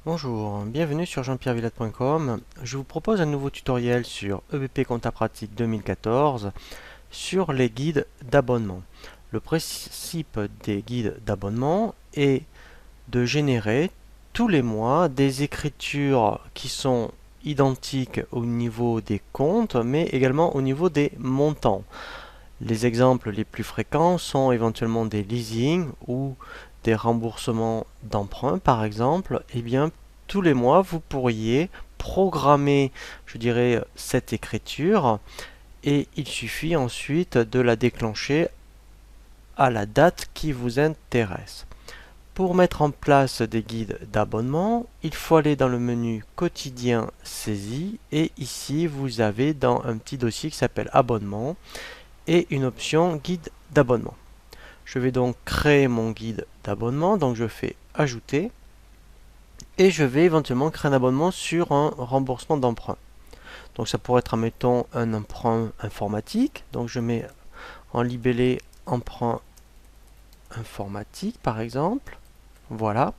Bonjour, bienvenue sur jean-pierre-villade.com. Je vous propose un nouveau tutoriel sur EBP Compta Pratique 2014 sur les guides d'abonnement. Le principe des guides d'abonnement est de générer tous les mois des écritures qui sont identiques au niveau des comptes, mais également au niveau des montants. Les exemples les plus fréquents sont éventuellement des leasing ou des remboursements d'emprunt par exemple. Eh bien, tous les mois, vous pourriez programmer, je dirais, cette écriture et il suffit ensuite de la déclencher à la date qui vous intéresse. Pour mettre en place des guides d'abonnement, il faut aller dans le menu quotidien saisie et ici vous avez dans un petit dossier qui s'appelle abonnement et une option guide d'abonnement. Je vais donc créer mon guide d'abonnement, donc je fais ajouter et je vais éventuellement créer un abonnement sur un remboursement d'emprunt. Donc ça pourrait être, admettons, un emprunt informatique, donc je mets en libellé emprunt informatique par exemple. Voilà.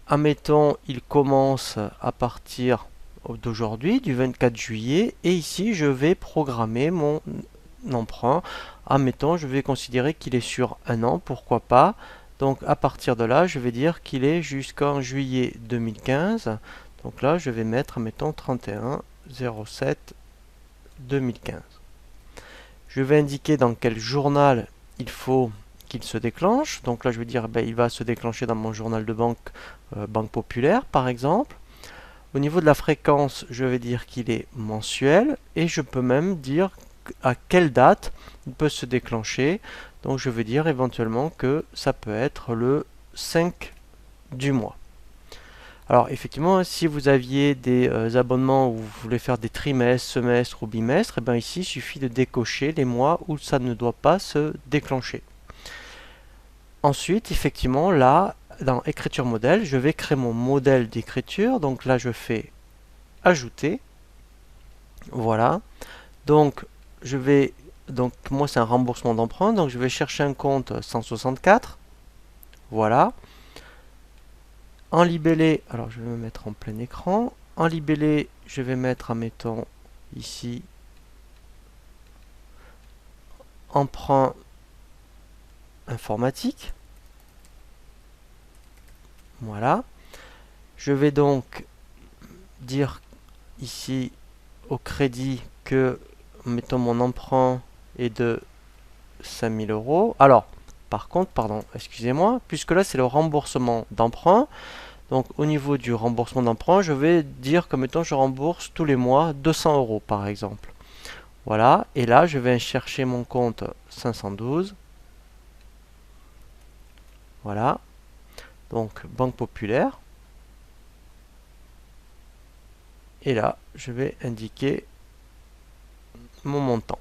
Admettons, il commence à partir d'aujourd'hui, du 24 juillet, et ici je vais programmer mon emprunt. Admettons, je vais considérer qu'il est sur un an, pourquoi pas. Donc à partir de là, je vais dire qu'il est jusqu'en juillet 2015. Donc là, je vais mettre, admettons, 31/07/2015. Je vais indiquer dans quel journal il faut qu'il se déclenche. Donc là, je vais dire, il va se déclencher dans mon journal de banque, Banque Populaire, par exemple. Au niveau de la fréquence, je vais dire qu'il est mensuel et je peux même dire à quelle date il peut se déclencher. Donc je vais dire éventuellement que ça peut être le 5 du mois. Alors effectivement, si vous aviez des abonnements où vous voulez faire des trimestres, semestres ou bimestres, et bien ici il suffit de décocher les mois où ça ne doit pas se déclencher. Ensuite, effectivement, là, dans écriture modèle, je vais créer mon modèle d'écriture. Donc là, je fais ajouter. Voilà. Donc, moi, c'est un remboursement d'emprunt. Donc, je vais chercher un compte 164. Voilà. En libellé, alors je vais me mettre en plein écran. En libellé, je vais mettre, admettons, ici, emprunt informatique. Voilà. Je vais donc dire ici au crédit que, mettons, mon emprunt est de 5000 euros. Alors, par contre, pardon, excusez-moi, puisque là c'est le remboursement d'emprunt. Donc au niveau du remboursement d'emprunt, je vais dire que, mettons, je rembourse tous les mois 200 euros par exemple. Voilà, et là je vais chercher mon compte 512. Voilà, donc Banque Populaire. Et là, je vais indiquer mon montant.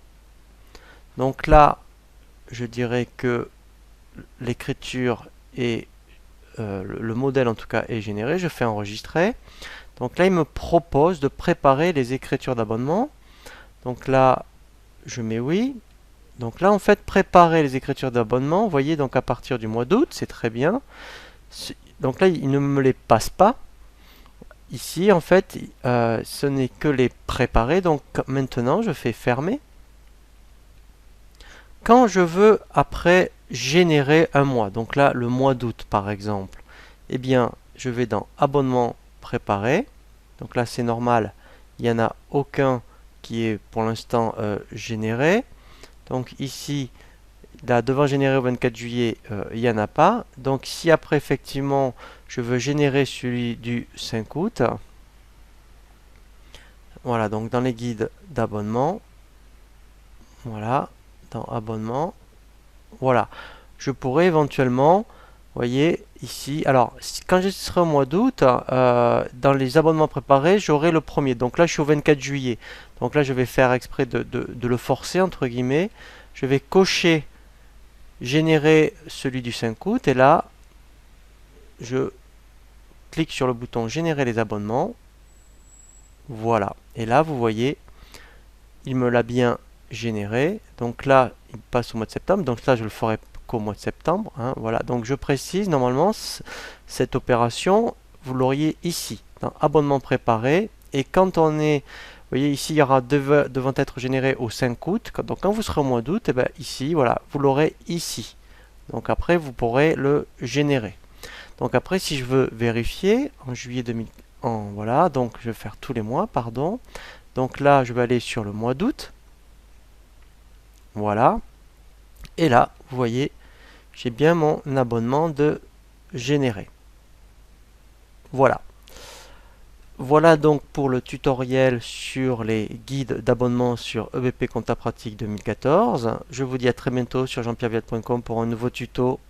Donc là, je dirais que l'écriture est, le modèle en tout cas est généré. Je fais enregistrer. Donc là, il me propose de préparer les écritures d'abonnement. Donc là, je mets oui. Donc là, en fait, préparer les écritures d'abonnement, vous voyez, donc à partir du mois d'août, c'est très bien. Donc là, il ne me les passe pas. Ici, en fait, ce n'est que les préparer. Donc maintenant, je fais fermer. Quand je veux après générer un mois, donc là, le mois d'août par exemple, eh bien, je vais dans abonnement préparé. Donc là, c'est normal, il n'y en a aucun qui est pour l'instant généré. Donc ici, là, devant générer au 24 juillet, il n'y en a pas. Donc si après, effectivement, je veux générer celui du 5 août, voilà, donc dans les guides d'abonnement, voilà, dans abonnement, voilà, je pourrais éventuellement, vous voyez ici, alors quand je serai au mois d'août, dans les abonnements préparés, j'aurai le premier. Donc là, je suis au 24 juillet. Donc là, je vais faire exprès de le forcer, entre guillemets. Je vais cocher, générer celui du 5 août. Et là, je clique sur le bouton générer les abonnements. Voilà. Et là, vous voyez, il me l'a bien généré. Donc là, il passe au mois de septembre. Donc là, je le ferai qu'au mois de septembre, hein. Voilà, donc je précise, normalement, cette opération, vous l'auriez ici, dans abonnement préparé. Et quand on est, vous voyez ici, il y aura devant être généré au 5 août. Donc quand vous serez au mois d'août, et bien ici, voilà, vous l'aurez ici. Donc après, vous pourrez le générer. Donc après, si je veux vérifier, en juillet 2000, voilà, donc je vais faire tous les mois, pardon. Donc là, je vais aller sur le mois d'août. Voilà. Et là, vous voyez, j'ai bien mon abonnement de générer. Voilà. Voilà donc pour le tutoriel sur les guides d'abonnement sur EBP Compta Pratique 2014. Je vous dis à très bientôt sur jeanpierrevillette.com pour un nouveau tuto.